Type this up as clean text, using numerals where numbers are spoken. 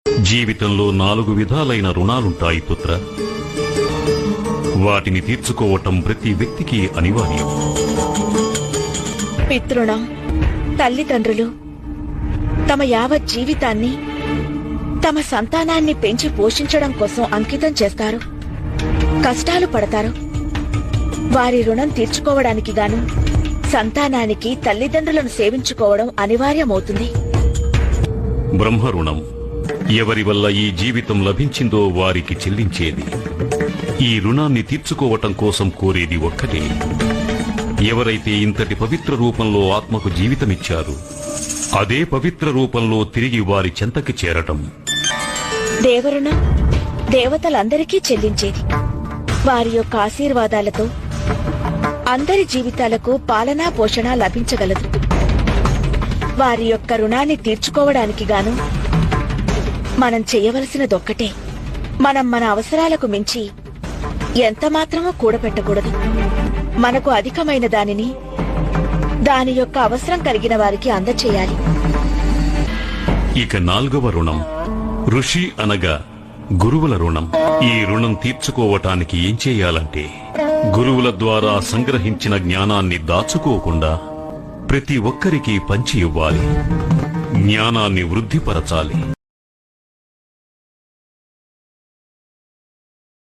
జీవితంలో 4 విధాలైన రుణాలుంటాయి పుత్ర. వాటిని తీర్చుకోవటం ప్రతి వ్యక్తికి అనివార్యం. పితృణం. తల్లిదండ్రులు తమ యావత్ జీవితాన్ని తమ సంతానాన్ని పెంచి పోషించడం కోసం అంకితం చేస్తారు, కష్టాలు పడతారు. వారి రుణం తీర్చుకోవడానికి గాను సంతానానికి తల్లిదండ్రులను సేవించుకోవడం అనివార్యమవుతుంది. బ్రహ్మ రుణం. ఎవరి వల్ల ఈ జీవితం లభించిందో వారికి చెల్లించేది. ఈ రుణాన్ని తీర్చుకోవటం కోసం కోరేది ఒక్కటే. ఎవరైతే ఇంతటి పవిత్ర రూపంలో ఆత్మకు జీవితమిచ్చారు, అదే పవిత్ర రూపంలో తిరిగి వారి చెంతకి చేరటం. దేవరుణం దేవతలందరికీ చెల్లించేది. వారి యొక్క ఆశీర్వాదాలతో అందరి జీవితాలకు పాలనా పోషణ లభించగలదు. వారి యొక్క రుణాన్ని తీర్చుకోవడానికి గాను మనం చేయవలసినదొక్కటే. మనం మన అవసరాలకు మించి ఎంతమాత్రమూ కూడపెట్టకూడదు. మనకు అధికమైన దానిని దాని యొక్క అవసరం కలిగిన వారికి అందచేయాలి. ఇక 4వ రుణం ఋషి అనగా గురువుల రుణం. ఈ రుణం తీర్చుకోవటానికి ఏం చేయాలంటే, గురువుల ద్వారా సంగ్రహించిన జ్ఞానాన్ని దాచుకోకుండా ప్రతి ఒక్కరికి పంచి ఇవ్వాలి. జ్ఞానాన్ని వృద్ధిపరచాలి.